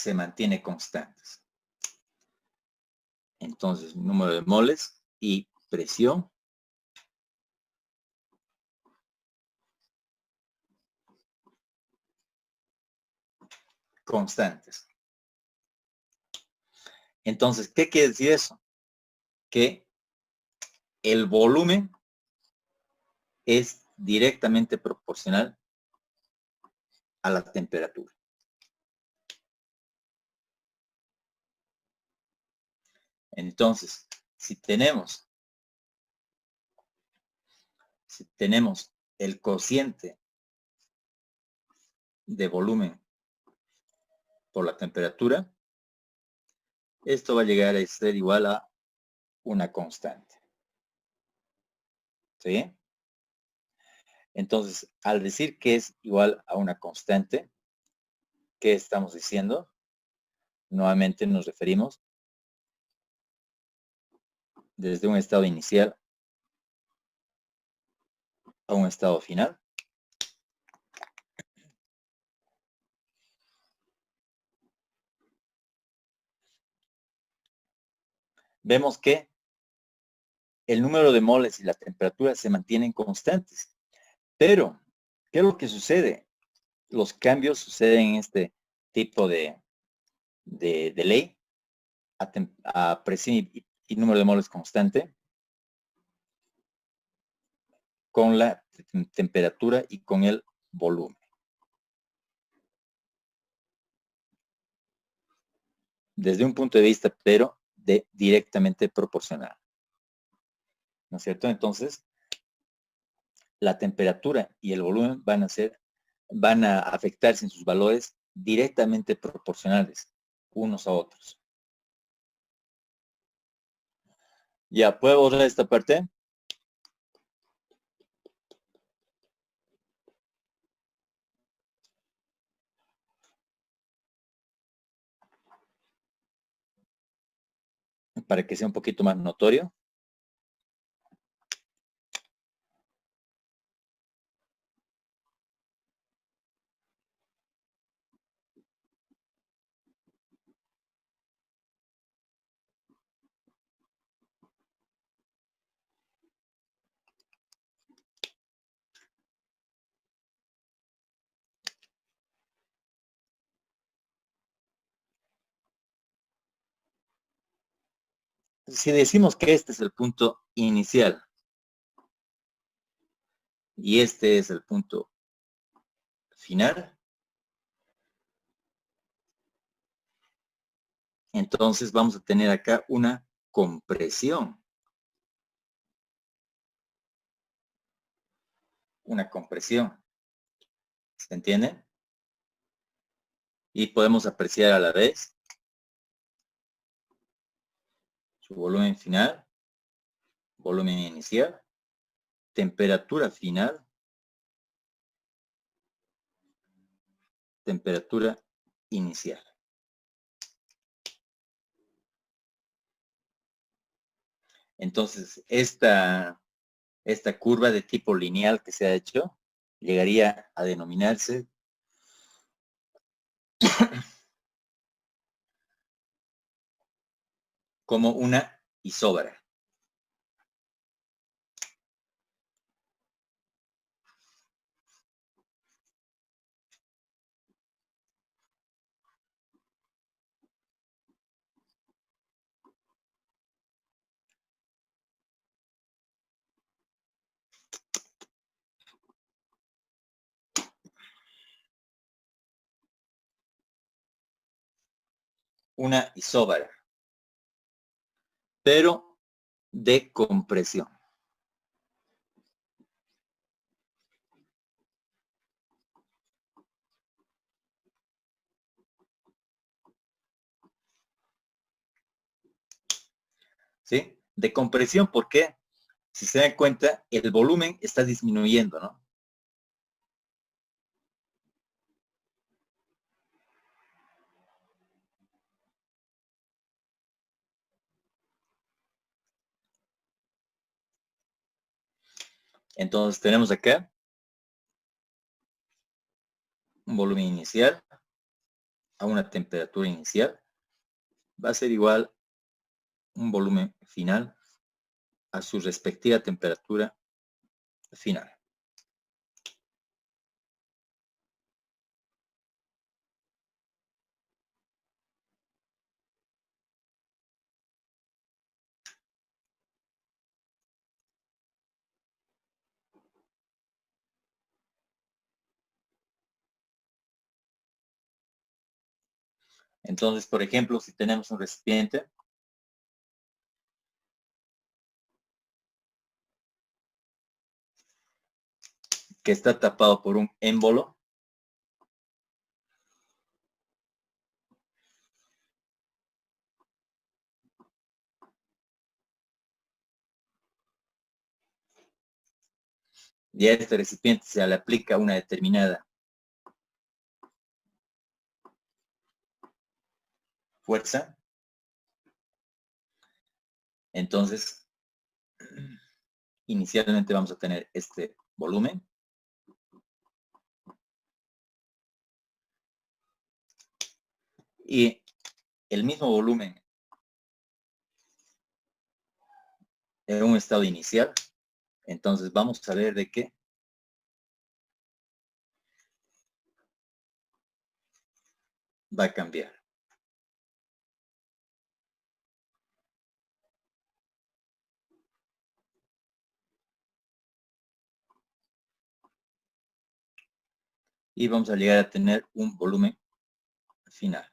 se mantiene constantes. Entonces, número de moles y presión constantes. Entonces, ¿qué quiere decir eso? Que el volumen es directamente proporcional a la temperatura. Entonces, si tenemos el cociente de volumen por la temperatura, esto va a llegar a ser igual a una constante. ¿Sí? Entonces, al decir que es igual a una constante, ¿qué estamos diciendo? Nuevamente nos referimos desde un estado inicial a un estado final. Vemos que el número de moles y la temperatura se mantienen constantes. Pero, ¿qué es lo que sucede? Los cambios suceden en este tipo de ley a presión y número de moles constante con la temperatura y con el volumen. Desde un punto de vista, pero directamente proporcional. ¿No es cierto? Entonces, la temperatura y el volumen van a afectarse en sus valores directamente proporcionales unos a otros. Ya, ¿puedo borrar esta parte? Para que sea un poquito más notorio. Si decimos que este es el punto inicial y este es el punto final, entonces vamos a tener acá una compresión. Una compresión. ¿Se entiende? Y podemos apreciar a la vez su volumen final, volumen inicial, temperatura final, temperatura inicial. Entonces, esta curva de tipo lineal que se ha hecho llegaría a denominarse como una isóbara. Una isóbara, pero de compresión. ¿Sí? De compresión, ¿por qué? Si se dan cuenta, el volumen está disminuyendo, ¿no? Entonces tenemos acá un volumen inicial, a una temperatura inicial va a ser igual un volumen final a su respectiva temperatura final. Entonces, por ejemplo, si tenemos un recipiente que está tapado por un émbolo, y a este recipiente se le aplica una determinada fuerza, entonces inicialmente vamos a tener este volumen y el mismo volumen en un estado inicial. Entonces vamos a ver de qué va a cambiar. Y vamos a llegar a tener un volumen final.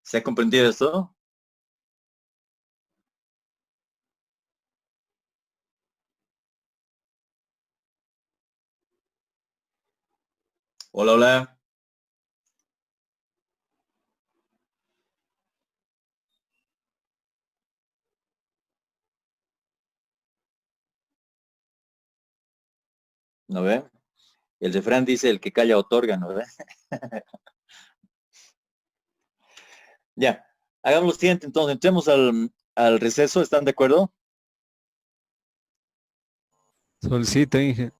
¿Se ha comprendido esto? Hola, hola. ¿No ve? El refrán dice, el que calla otorga, ¿no ve? Ya, hagamos lo siguiente, entonces, entremos al receso, ¿están de acuerdo? Solcita, Inge.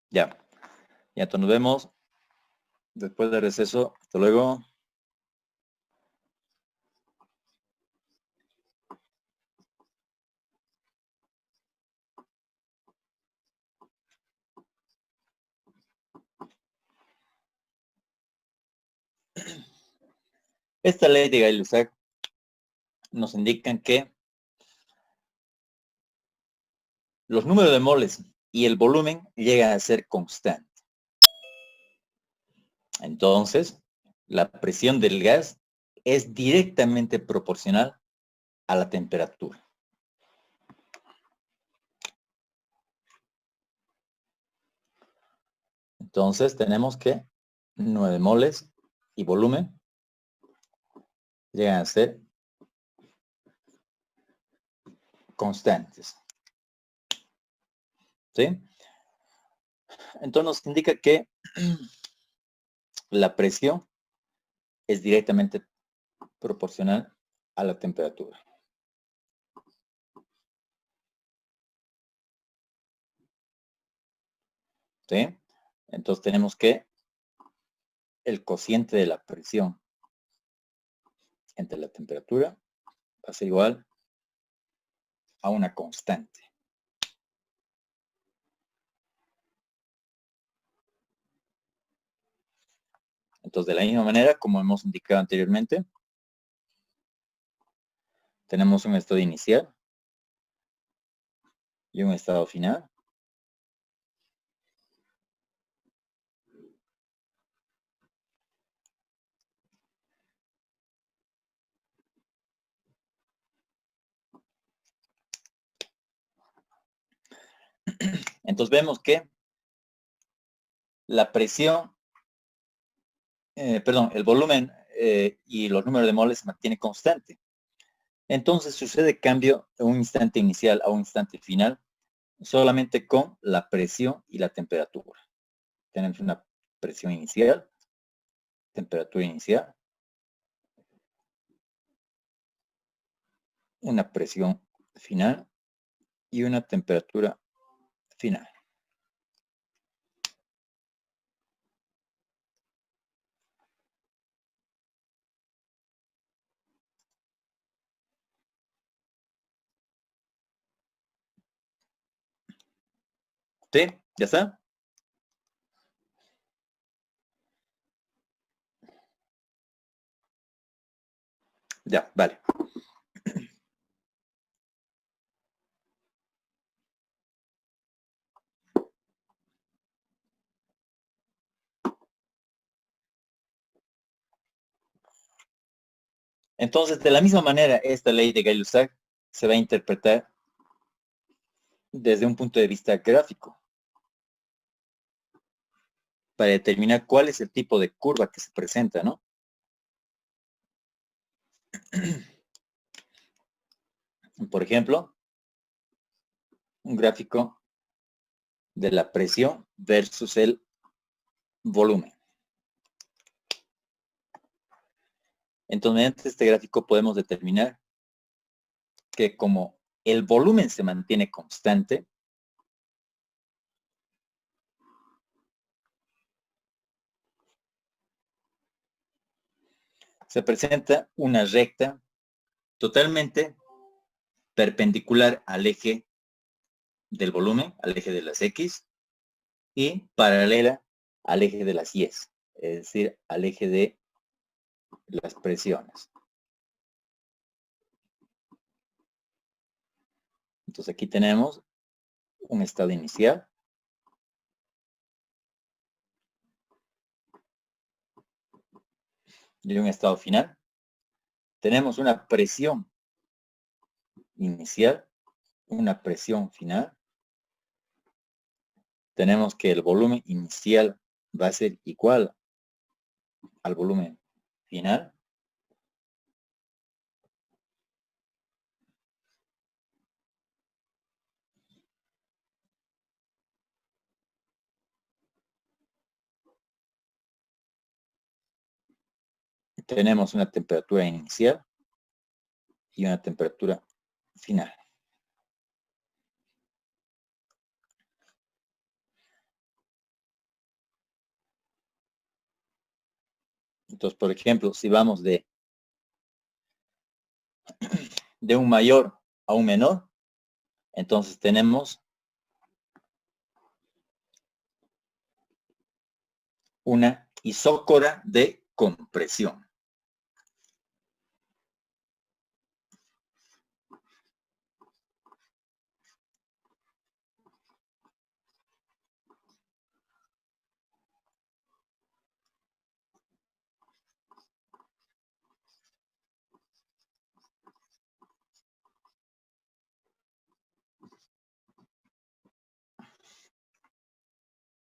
Ya, ya, entonces nos vemos después del receso. Hasta luego. Esta ley de Gay-Lussac nos indican que los números de moles y el volumen llegan a ser constantes. Entonces, la presión del gas es directamente proporcional a la temperatura. Entonces, tenemos que 9 moles y volumen llegan a ser constantes. ¿Sí? Entonces nos indica que la presión es directamente proporcional a la temperatura. ¿Sí? Entonces tenemos que el cociente de la presión entre la temperatura va a ser igual a una constante. Entonces, de la misma manera, como hemos indicado anteriormente, tenemos un estado inicial y un estado final. Entonces vemos que la presión, el volumen y los números de moles se mantiene constante. Entonces sucede cambio de un instante inicial a un instante final solamente con la presión y la temperatura. Tenemos una presión inicial, temperatura inicial, una presión final y una temperatura final. ¿Sí? ¿Ya está? Ya, vale. Entonces, de la misma manera, esta ley de Gay-Lussac se va a interpretar desde un punto de vista gráfico para determinar cuál es el tipo de curva que se presenta, ¿no? Por ejemplo, un gráfico de la presión versus el volumen. Entonces, mediante este gráfico podemos determinar que como el volumen se mantiene constante, se presenta una recta totalmente perpendicular al eje del volumen, al eje de las X, y paralela al eje de las Y, es decir, al eje de las presiones. Entonces aquí tenemos un estado inicial, y un estado final. Tenemos una presión inicial, una presión final. Tenemos que el volumen inicial va a ser igual al volumen final. Tenemos una temperatura inicial y una temperatura final. Entonces, por ejemplo, si vamos de un mayor a un menor, entonces tenemos una isócora de compresión.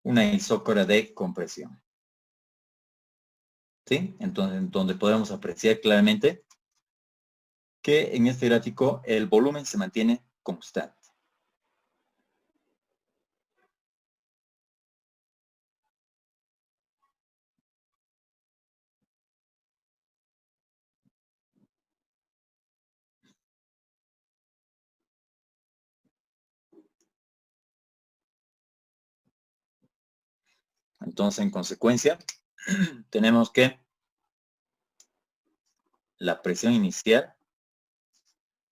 Una isócora de compresión. ¿Sí? Entonces, donde podemos apreciar claramente que en este gráfico el volumen se mantiene constante. Entonces, en consecuencia, tenemos que la presión inicial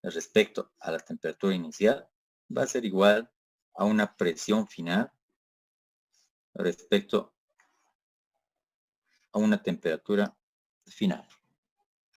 respecto a la temperatura inicial va a ser igual a una presión final respecto a una temperatura final.